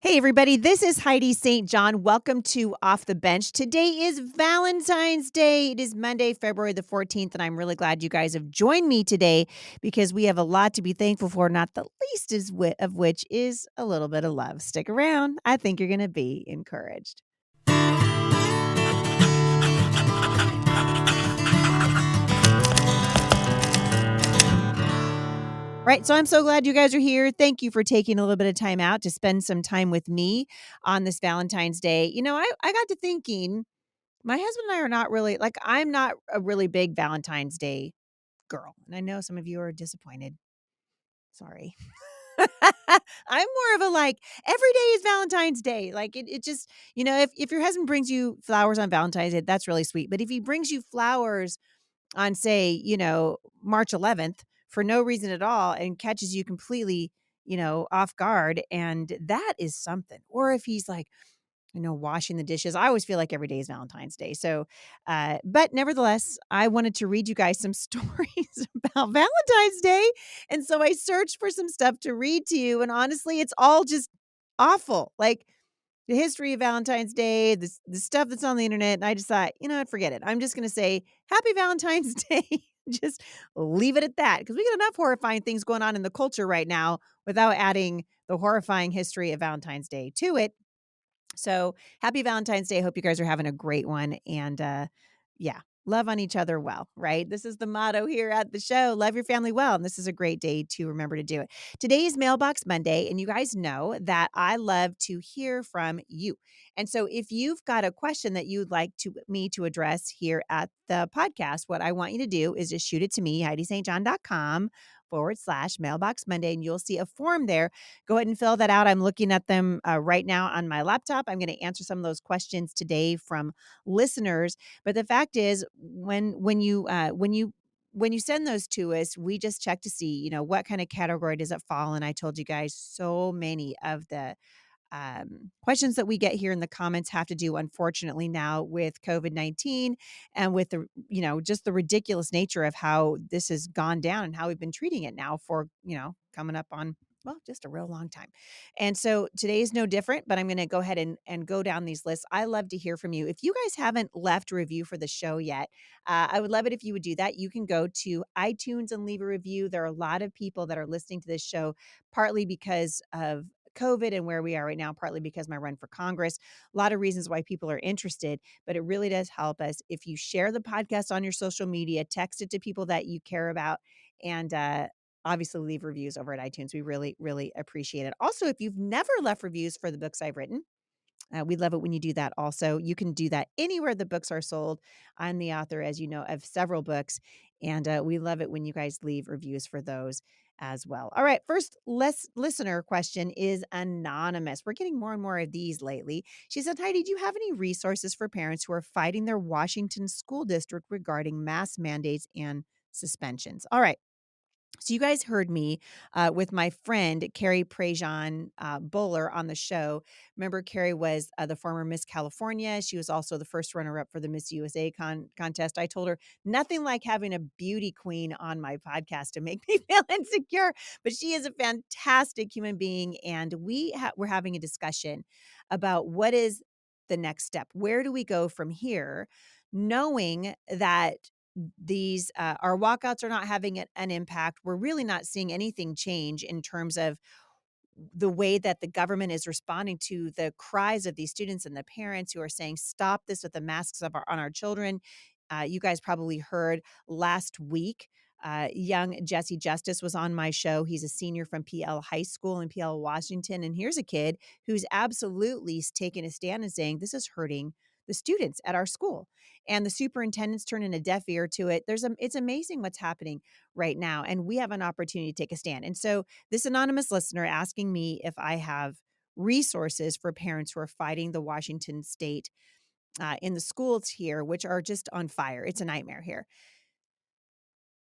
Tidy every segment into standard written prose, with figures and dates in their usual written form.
Hey, everybody, this is Heidi St. John. Welcome to Off the Bench. Today is Valentine's Day. It is Monday, February the 14th, and I'm really glad you guys have joined me today because we have a lot to be thankful for, not the least of which is a little bit of love. Stick around. I think you're going to be encouraged. Right. So I'm so glad you guys are here. Thank you for taking a little bit of time out to spend some time with me on this Valentine's Day. I got to thinking, my husband and I are not really like, I'm not a really big Valentine's Day girl. And I know some of you are disappointed. Sorry. I'm more of a like, every day is Valentine's Day. Like it just, if your husband brings you flowers on Valentine's Day, that's really sweet. But if he brings you flowers on, say, March 11th for no reason at all and catches you completely, off guard, and that is something. Or if he's like, washing the dishes. I always feel like every day is Valentine's Day. So, but nevertheless, I wanted to read you guys some stories about Valentine's Day. And so I searched for some stuff to read to you. And honestly, it's all just awful. Like the history of Valentine's Day, the stuff that's on the internet. And I just thought, you know what, forget it. I'm just going to say happy Valentine's Day. Just leave it at that because we got enough horrifying things going on in the culture right now without adding the horrifying history of Valentine's Day to it. So happy Valentine's Day. Hope you guys are having a great one. And yeah, love on each other well, right? This is the motto here at the show. Love your family well. And this is a great day to remember to do it. Today is Mailbox Monday. And you guys know that I love to hear from you. And so if you've got a question that you'd like me to address here at the podcast, what I want you to do is just shoot it to me, HeidiSt.John.com/Mailbox Monday. And you'll see a form there. Go ahead and fill that out. I'm looking at them right now on my laptop. I'm going to answer some of those questions today from listeners. But the fact is, when you send those to us, we just check to see, what kind of category does it fall in. I told you guys so many of the questions that we get here in the comments have to do, unfortunately, now with COVID-19 and with the, just the ridiculous nature of how this has gone down and how we've been treating it now for, coming up on, well, just a real long time. And so today is no different, but I'm going to go ahead and go down these lists. I love to hear from you. If you guys haven't left a review for the show yet, I would love it if you would do that. You can go to iTunes and leave a review. There are a lot of people that are listening to this show, partly because of COVID and where we are right now, partly because my run for Congress, a lot of reasons why people are interested, but it really does help us if you share the podcast on your social media, text it to people that you care about, and obviously leave reviews over at iTunes. We really, really appreciate it. Also, if you've never left reviews for the books I've written, we love it when you do that also. You can do that anywhere the books are sold. I'm the author, as you know, of several books, and we love it when you guys leave reviews for those as well. All right, first listener question is anonymous. We're getting more and more of these lately. She said, Heidi, do you have any resources for parents who are fighting their Washington school district regarding mask mandates and suspensions? All right. So you guys heard me with my friend, Carrie Prejean Bowler on the show. Remember, Carrie was the former Miss California. She was also the first runner-up for the Miss USA contest. I told her nothing like having a beauty queen on my podcast to make me feel insecure, but she is a fantastic human being. And we're having a discussion about what is the next step. Where do we go from here? Knowing that these our walkouts are not having an impact. We're really not seeing anything change in terms of the way that the government is responding to the cries of these students and the parents who are saying, stop this with the masks on our children. You guys probably heard last week, young Jesse Justice was on my show. He's a senior from PL High School in PL, Washington. And here's a kid who's absolutely taking a stand and saying, this is hurting the students at our school. And the superintendent's turning a deaf ear to it. It's amazing what's happening right now. And we have an opportunity to take a stand. And so this anonymous listener asking me if I have resources for parents who are fighting the Washington state in the schools here, which are just on fire. It's a nightmare here.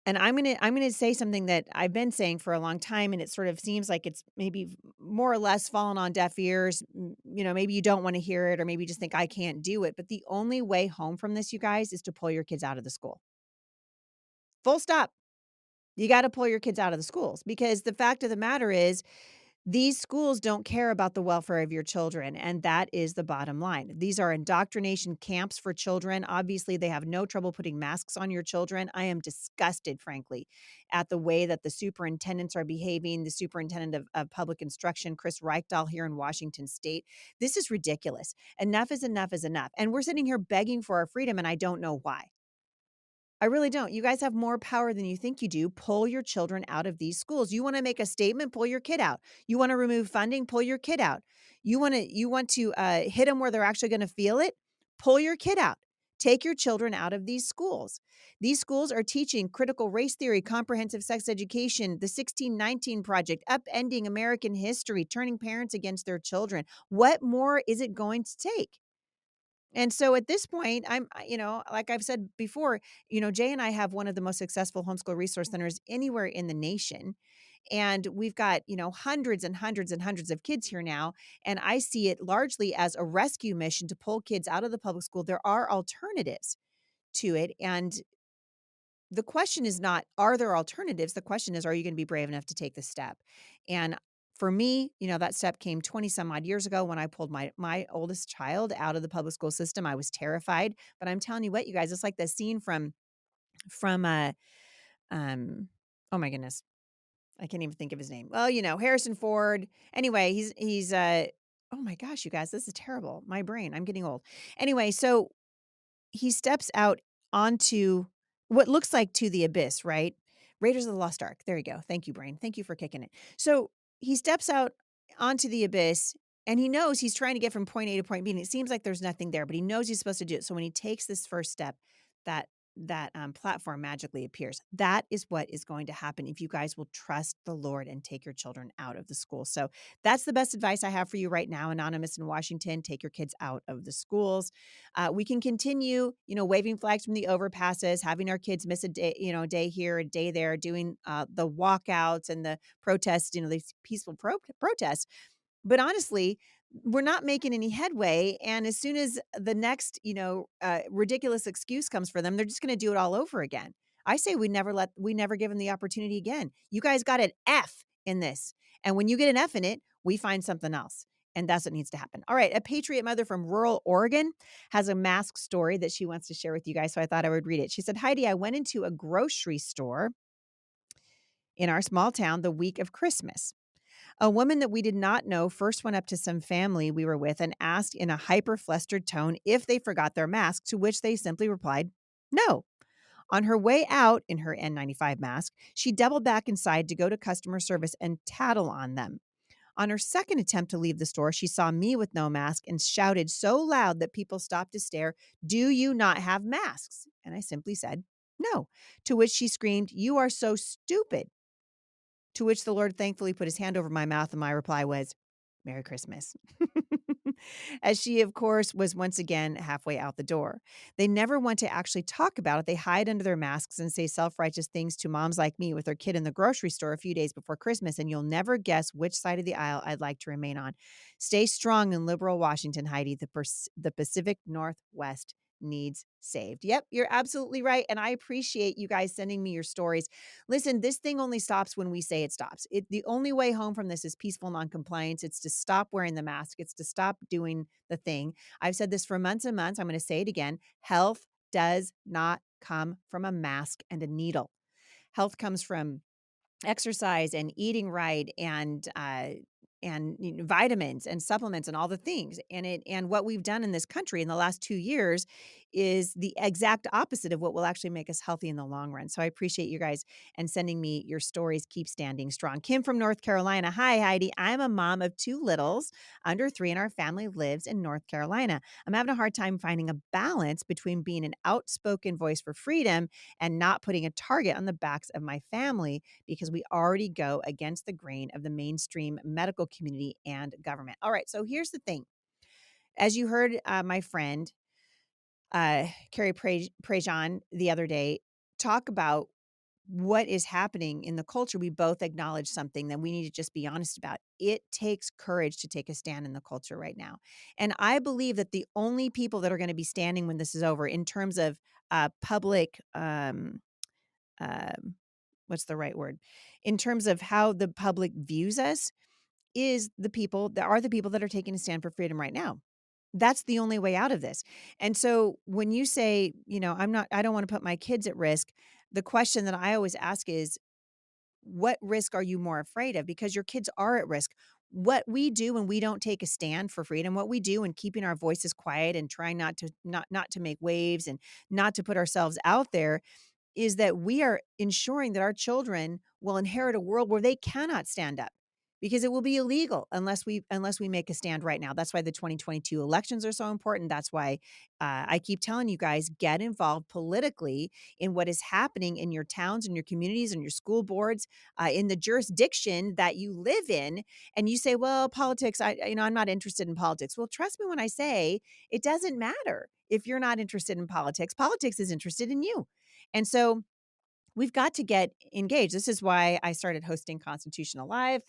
And I'm gonna say something that I've been saying for a long time, and it sort of seems like it's maybe more or less fallen on deaf ears. Maybe you don't want to hear it, or maybe you just think I can't do it. But the only way home from this, you guys, is to pull your kids out of the school. Full stop. You got to pull your kids out of the schools because the fact of the matter is These schools don't care about the welfare of your children, and that is the bottom line. These are indoctrination camps for children. Obviously, they have no trouble putting masks on your children. I am disgusted, frankly, at the way that the superintendents are behaving. The superintendent of public instruction, Chris Reichdahl, here in Washington State. This is ridiculous. Enough is enough is enough. And we're sitting here begging for our freedom, and I don't know why. I really don't. You guys have more power than you think you do. Pull your children out of these schools. You want to make a statement, pull your kid out. You want to remove funding, pull your kid out. You want to hit them where they're actually going to feel it, pull your kid out. Take your children out of these schools. These schools are teaching critical race theory, comprehensive sex education, the 1619 Project, upending American history, turning parents against their children. What more is it going to take? And so at this point, like I've said before, Jay and I have one of the most successful homeschool resource centers anywhere in the nation. And we've got, hundreds and hundreds and hundreds of kids here now. And I see it largely as a rescue mission to pull kids out of the public school. There are alternatives to it. And the question is not, are there alternatives? The question is, are you going to be brave enough to take the step? And for me, that step came 20 some odd years ago when I pulled my oldest child out of the public school system. I was terrified, but I'm telling you what, you guys, it's like the scene from um oh my goodness, I can't even think of his name. Well, Harrison Ford. Anyway, he's oh my gosh, you guys, this is terrible. My brain, I'm getting old. Anyway, so he steps out onto what looks like to the abyss, right? Raiders of the Lost Ark. There you go. Thank you, brain. Thank you for kicking it. So he steps out onto the abyss and he knows he's trying to get from point A to point B. And it seems like there's nothing there, but he knows he's supposed to do it. So when he takes this first step, that platform magically appears. That is what is going to happen if you guys will trust the Lord and take your children out of the school. So that's the best advice I have for you right now, Anonymous in Washington. Take your kids out of the schools. We can continue, waving flags from the overpasses, having our kids miss a day, a day here, a day there, doing the walkouts and the protests, these peaceful protests. But honestly, we're not making any headway. And as soon as the next, ridiculous excuse comes for them, they're just going to do it all over again. I say we never give them the opportunity again. You guys got an F in this. And when you get an F in it, we find something else. And that's what needs to happen. All right. A patriot mother from rural Oregon has a mask story that she wants to share with you guys. So I thought I would read it. She said, Heidi, I went into a grocery store in our small town the week of Christmas. A woman that we did not know first went up to some family we were with and asked in a hyper flustered tone if they forgot their mask, to which they simply replied, no. On her way out in her N95 mask, she doubled back inside to go to customer service and tattle on them. On her second attempt to leave the store, she saw me with no mask and shouted so loud that people stopped to stare, do you not have masks? And I simply said, no. To which she screamed, you are so stupid. To which the Lord thankfully put his hand over my mouth, and my reply was, Merry Christmas. As she, of course, was once again halfway out the door. They never want to actually talk about it. They hide under their masks and say self-righteous things to moms like me with their kid in the grocery store a few days before Christmas, and you'll never guess which side of the aisle I'd like to remain on. Stay strong in liberal Washington, Heidi. The Pacific Northwest needs saved. Yep, you're absolutely right. And I appreciate you guys sending me your stories. Listen, this thing only stops when we say it stops. The only way home from this is peaceful noncompliance. It's to stop wearing the mask. It's to stop doing the thing. I've said this for months and months. I'm going to say it again. Health does not come from a mask and a needle. Health comes from exercise and eating right and vitamins and supplements and all the things. And what we've done in this country in the last 2 years is the exact opposite of what will actually make us healthy in the long run. So I appreciate you guys and sending me your stories. Keep standing strong. Kim from North Carolina. Hi, Heidi. I'm a mom of 2 littles under 3, and our family lives in North Carolina. I'm having a hard time finding a balance between being an outspoken voice for freedom and not putting a target on the backs of my family, because we already go against the grain of the mainstream medical community and government. All right, so here's the thing. As you heard my friend, Carrie Prejean the other day talk about what is happening in the culture, we both acknowledge something that we need to just be honest about. It takes courage to take a stand in the culture right now. And I believe that the only people that are going to be standing when this is over in terms of public um, what's the right word? In terms of how the public views us, is the people that are taking a stand for freedom right now. That's the only way out of this. And so when you say, I don't want to put my kids at risk, the question that I always ask is, what risk are you more afraid of? Because your kids are at risk. What we do when we don't take a stand for freedom, what we do in keeping our voices quiet and trying not to make waves and not to put ourselves out there, is that we are ensuring that our children will inherit a world where they cannot stand up, because it will be illegal unless we make a stand right now. That's why the 2022 elections are so important. That's why I keep telling you guys, get involved politically in what is happening in your towns and your communities and your school boards, in the jurisdiction that you live in. And you say, well, politics, I'm not interested in politics. Well, trust me when I say it doesn't matter if you're not interested in politics. Politics is interested in you. And so we've got to get engaged. This is why I started hosting Constitution Alive.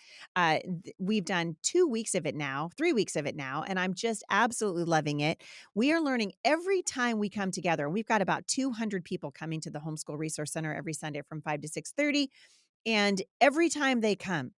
We've done 2 weeks of it now, 3 weeks of it now, and I'm just absolutely loving it. We are learning every time we come together. We've got about 200 people coming to the Homeschool Resource Center every Sunday from 5 to 6:30. And every time they come,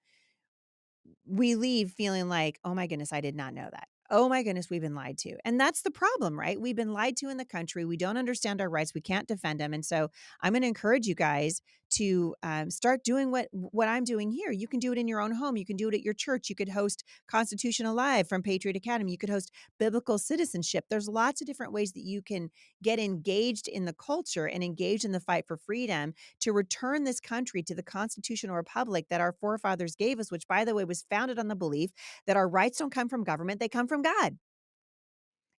we leave feeling like, oh my goodness, I did not know that. Oh my goodness, we've been lied to. And that's the problem, right? We've been lied to in the country. We don't understand our rights. We can't defend them. And so I'm going to encourage you guys to start doing what I'm doing here. You can do it in your own home. You can do it at your church. You could host Constitution Alive from Patriot Academy. You could host Biblical Citizenship. There's lots of different ways that you can get engaged in the culture and engaged in the fight for freedom to return this country to the constitutional republic that our forefathers gave us, which, by the way, was founded on the belief that our rights don't come from government, they come from God.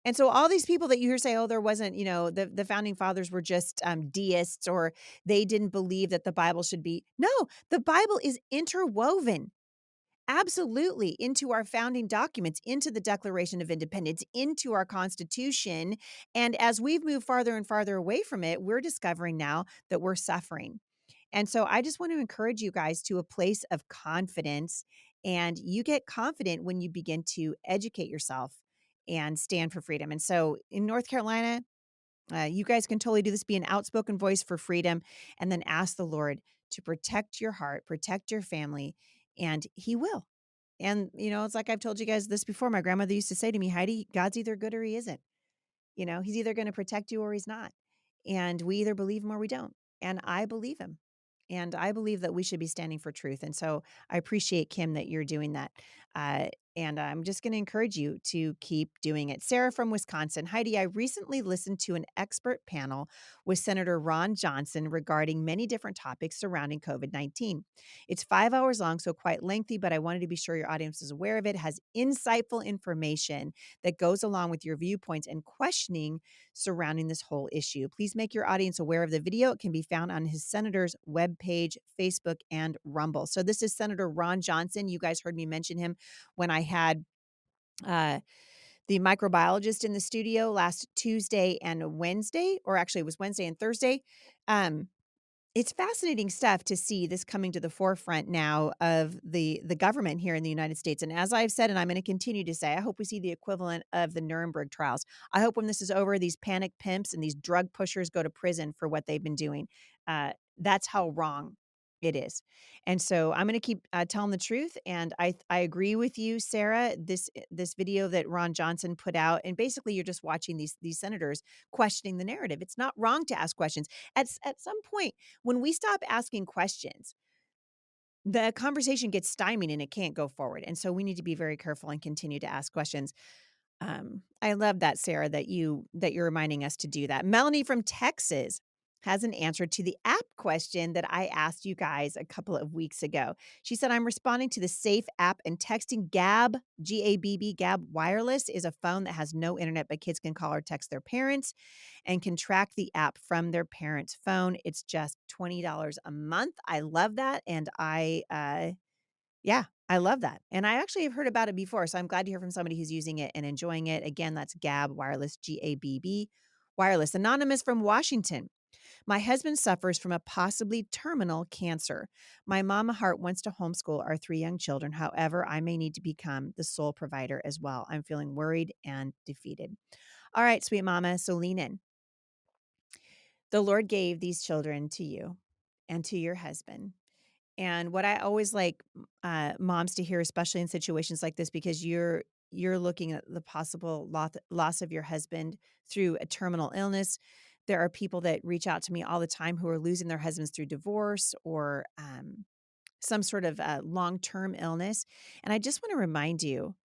And so all these people that you hear say, oh, there wasn't, the founding fathers were just deists, or they didn't believe that the Bible should be. No, the Bible is interwoven absolutely into our founding documents, into the Declaration of Independence, into our Constitution. And as we've moved farther and farther away from it, we're discovering now that we're suffering. And so I just want to encourage you guys to a place of confidence. And you get confident when you begin to educate yourself and stand for freedom. And so in North Carolina, you guys can totally do this, be an outspoken voice for freedom, and then ask the Lord to protect your heart, protect your family, and He will. And, it's like I've told you guys this before. My grandmother used to say to me, Heidi, God's either good or He isn't. He's either going to protect you or He's not. And we either believe Him or we don't. And I believe Him. And I believe that we should be standing for truth. And so I appreciate, Kim, that you're doing that. Uh, and I'm just going to encourage you to keep doing it. Sarah from Wisconsin. Heidi, I recently listened to an expert panel with Senator Ron Johnson regarding many different topics surrounding COVID-19. It's 5 hours long, so quite lengthy, but I wanted to be sure your audience is aware of it. It has insightful information that goes along with your viewpoints and questioning surrounding this whole issue. Please make your audience aware of the video. It can be found on his senator's webpage, Facebook, and Rumble. So this is Senator Ron Johnson. You guys heard me mention him when I had uh, the microbiologist in the studio last Tuesday and Wednesday, or actually it was Wednesday and Thursday. Um, it's fascinating stuff to see this coming to the forefront now of the government here in the United States. And as I've said, and I'm going to continue to say, I hope we see the equivalent of the Nuremberg trials. I hope when this is over, these panic pimps and these drug pushers go to prison for what they've been doing. That's how wrong it is. And so I'm going to keep telling the truth. And I agree with you, Sarah. This video that Ron Johnson put out, and basically you're just watching these senators questioning the narrative. It's not wrong to ask questions. At some point, when we stop asking questions, the conversation gets stymied and it can't go forward. And so we need to be very careful and continue to ask questions. I love that, Sarah, that you're reminding us to do that. Melanie from Texas has an answer to the app question that I asked you guys a couple of weeks ago. She said, I'm responding to the Safe app and texting Gab, Gabb. Gab Wireless is a phone that has no internet, but kids can call or text their parents and can track the app from their parents' phone. It's just $20 a month. I love that. And yeah, I love that. And I actually have heard about it before. So I'm glad to hear from somebody who's using it and enjoying it. Again, that's Gab Wireless, Gabb Wireless. Anonymous from Washington. My husband suffers from a possibly terminal cancer. My mama heart wants to homeschool our 3 young children. However, I may need to become the sole provider as well. I'm feeling worried and defeated. All right, sweet mama. So lean in. The Lord gave these children to you and to your husband. And what I always like moms to hear, especially in situations like this, because you're looking at the possible loss of your husband through a terminal illness. There are people that reach out to me all the time who are losing their husbands through divorce or some sort of long term illness. And I just want to remind you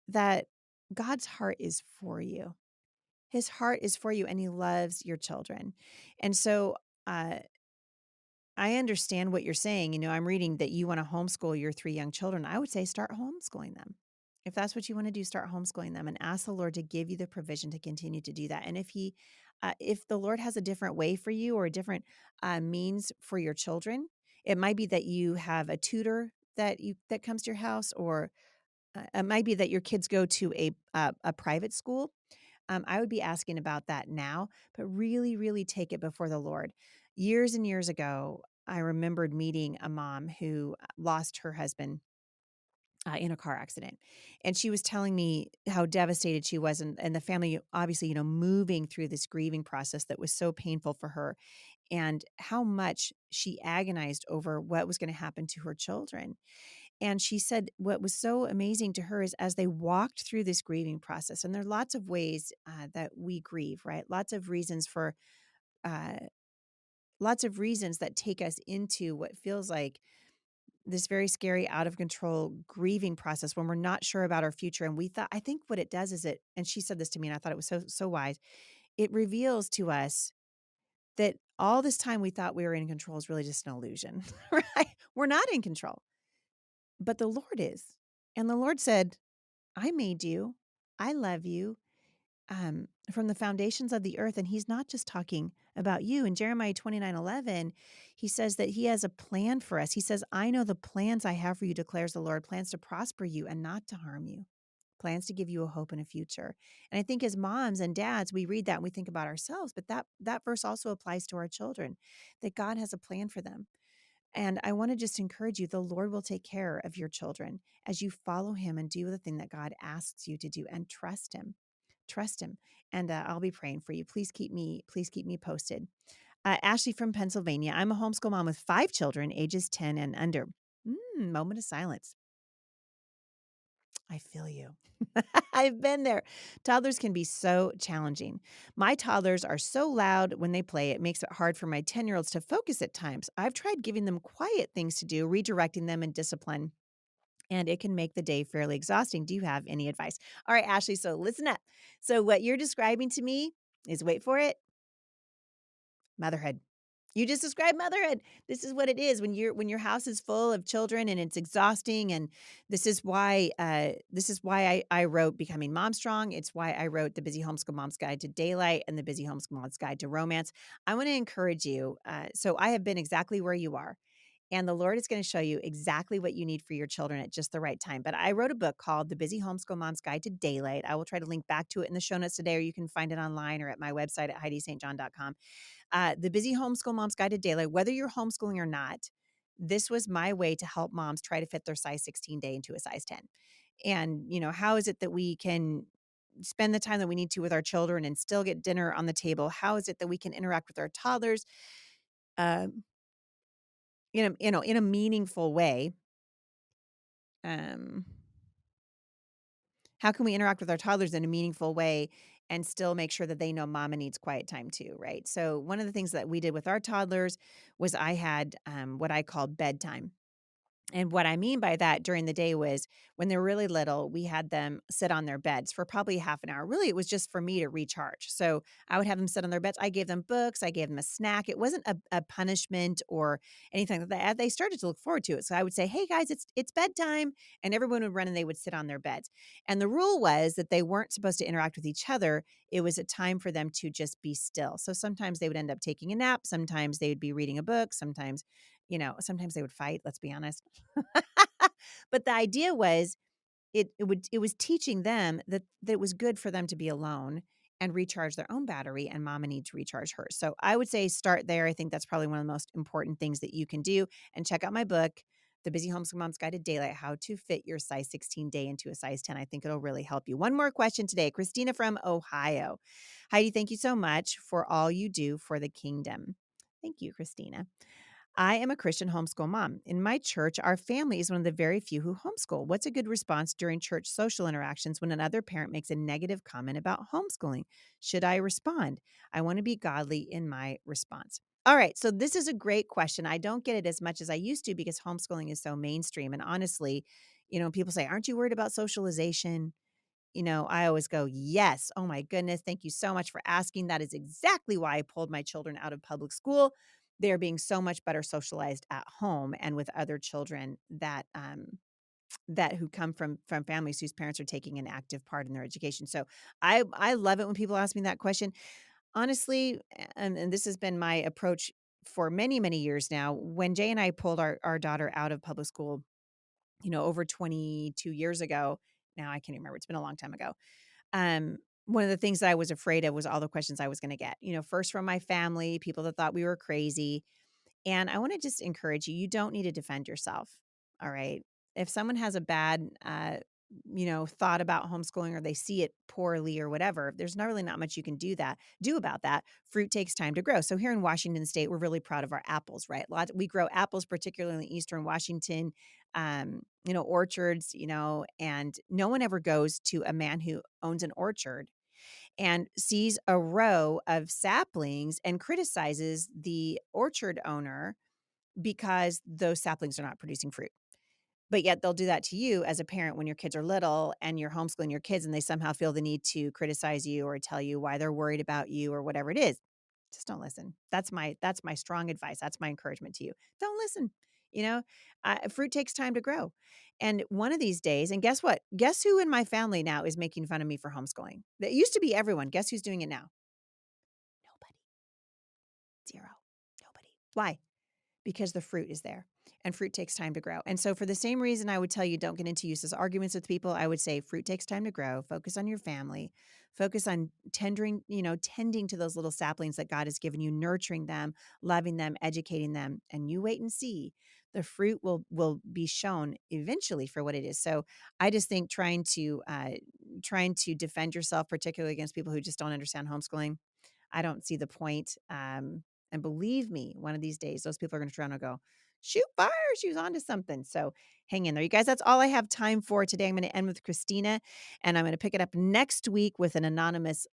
that God's heart is for you. His heart is for you, and He loves your children. And so, uh, I understand what you're saying. I'm reading that you want to homeschool your 3 young children. I would say start homeschooling them. If that's what you want to do, start homeschooling them and ask the Lord to give you the provision to continue to do that. And if the Lord has a different way for you or a different means for your children, it might be that you have a tutor that comes to your house, or it might be that your kids go to a private school. I would be asking about that now, but really, really take it before the Lord. Years and years ago, I remembered meeting a mom who lost her husband in a car accident. And she was telling me how devastated she was, and the family, obviously, moving through this grieving process that was so painful for her, and how much she agonized over what was going to happen to her children. And she said what was so amazing to her is as they walked through this grieving process, and there are lots of ways that we grieve, right? Uh, lots of reasons that take us into what feels like this very scary, out of control grieving process when we're not sure about our future. And I think what it does is and she said this to me, and I thought it was so wise. It reveals to us that all this time we thought we were in control is really just an illusion, right? We're not in control, but the Lord is. And the Lord said, I made you. I love you from the foundations of the earth. And He's not just talking about you. In Jeremiah 29:11, He says that He has a plan for us. He says, I know the plans I have for you, declares the Lord, plans to prosper you and not to harm you, plans to give you a hope and a future. And I think as moms and dads, we read that and we think about ourselves, but that verse also applies to our children, that God has a plan for them. And I want to just encourage you, the Lord will take care of your children as you follow Him and do the thing that God asks you to do, and trust Him. Trust Him. And I'll be praying for you. Please keep me posted. Ashley from Pennsylvania. I'm a homeschool mom with 5 children, ages 10 and under. Moment of silence. I feel you. I've been there. Toddlers can be so challenging. My toddlers are so loud when they play, it makes it hard for my 10-year-olds to focus at times. I've tried giving them quiet things to do, redirecting them in discipline, and it can make the day fairly exhausting. Do you have any advice? All right, Ashley, so listen up. So what you're describing to me is, wait for it, motherhood. You just described motherhood. This is what it is when your house is full of children and it's exhausting. And this is why I wrote Becoming Mom Strong. It's why I wrote the Busy Homeschool Mom's Guide to Daylight and the Busy Homeschool Mom's Guide to Romance. I want to encourage you. So I have been exactly where you are. And the Lord is going to show you exactly what you need for your children at just the right time. But I wrote a book called The Busy Homeschool Mom's Guide to Daylight. I will try to link back to it in the show notes today, or you can find it online or at my website at HeidiSt.John.com. The Busy Homeschool Mom's Guide to Daylight. Whether you're homeschooling or not, this was my way to help moms try to fit their size 16 day into a size 10. And, how is it that we can spend the time that we need to with our children and still get dinner on the table? How is it that we can interact with our toddlers um, in a meaningful way? Um, how can we interact with our toddlers in a meaningful way and still make sure that they know mama needs quiet time too, right? So one of the things that we did with our toddlers was I had what I called bedtime. And what I mean by that during the day was when they were really little, we had them sit on their beds for probably half an hour. Really, it was just for me to recharge. So I would have them sit on their beds. I gave them books. I gave them a snack. It wasn't a punishment or anything like that. They started to look forward to it. So I would say, hey, guys, it's bedtime. And everyone would run and they would sit on their beds. And the rule was that they weren't supposed to interact with each other. It was a time for them to just be still. So sometimes they would end up taking a nap. Sometimes they would be reading a book. Sometimes they would fight, let's be honest. But the idea was it was teaching them that it was good for them to be alone and recharge their own battery, and mama needs to recharge hers. So I would say start there. I think that's probably one of the most important things that you can do. And check out my book, The Busy Homeschool Mom's Guide to Daylight, How to Fit Your Size 16 Day into a Size 10. I think it'll really help you. One more question today. Christina from Ohio. Heidi, thank you so much for all you do for the kingdom. Thank you, Christina. I am a Christian homeschool mom. In my church, our family is one of the very few who homeschool. What's a good response during church social interactions when another parent makes a negative comment about homeschooling? Should I respond? I want to be godly in my response. All right, so this is a great question. I don't get it as much as I used to because homeschooling is so mainstream. And honestly, people say, "Aren't you worried about socialization?" I always go, "Yes. Oh my goodness. Thank you so much for asking. That is exactly why I pulled my children out of public school. They're being so much better socialized at home and with other children that who come from families whose parents are taking an active part in their education." So I love it when people ask me that question. Honestly, and this has been my approach for many, many years now. When Jay and I pulled our daughter out of public school, over 22 years ago. Now I can't remember. It's been a long time ago. Um, One of the things that I was afraid of was all the questions I was going to get. First from my family, people that thought we were crazy. And I want to just encourage you, you don't need to defend yourself. All right. If someone has a bad, thought about homeschooling or they see it poorly or whatever, there's not really not much you can do about that. Fruit takes time to grow. So here in Washington State, we're really proud of our apples, right? We grow apples, particularly in Eastern Washington, orchards, and no one ever goes to a man who owns an orchard and sees a row of saplings and criticizes the orchard owner because those saplings are not producing fruit. But yet they'll do that to you as a parent when your kids are little and you're homeschooling your kids and they somehow feel the need to criticize you or tell you why they're worried about you or whatever it is. Just don't listen. That's my strong advice. That's my encouragement to you. Don't listen. You know, Fruit takes time to grow. And one of these days, and guess what? Guess who in my family now is making fun of me for homeschooling? That used to be everyone. Guess who's doing it now? Nobody. Zero. Nobody. Why? Because the fruit is there and fruit takes time to grow. And so for the same reason I would tell you don't get into useless arguments with people, I would say fruit takes time to grow. Focus on your family. Focus on tending to those little saplings that God has given you, nurturing them, loving them, educating them, and you wait and see. The fruit will be shown eventually for what it is. So I just think trying to defend yourself, particularly against people who just don't understand homeschooling, I don't see the point. And believe me, one of these days, those people are going to turn around and go, shoot fire, she was onto something. So hang in there. You guys, that's all I have time for today. I'm going to end with Christina, and I'm going to pick it up next week with an anonymous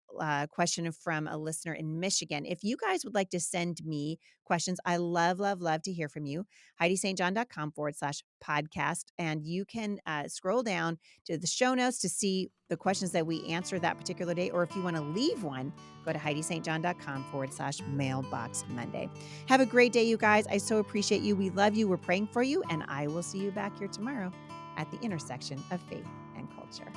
question from a listener in Michigan. If you guys would like to send me questions, I love, love, love to hear from you. HeidiSt.John.com/podcast. And you can scroll down to the show notes to see the questions that we answer that particular day. Or if you want to leave one, go to HeidiSt.John.com/mailbox Monday. Have a great day, you guys. I so appreciate you. We love you. We're praying for you. And I will see you back here tomorrow at the intersection of faith and culture.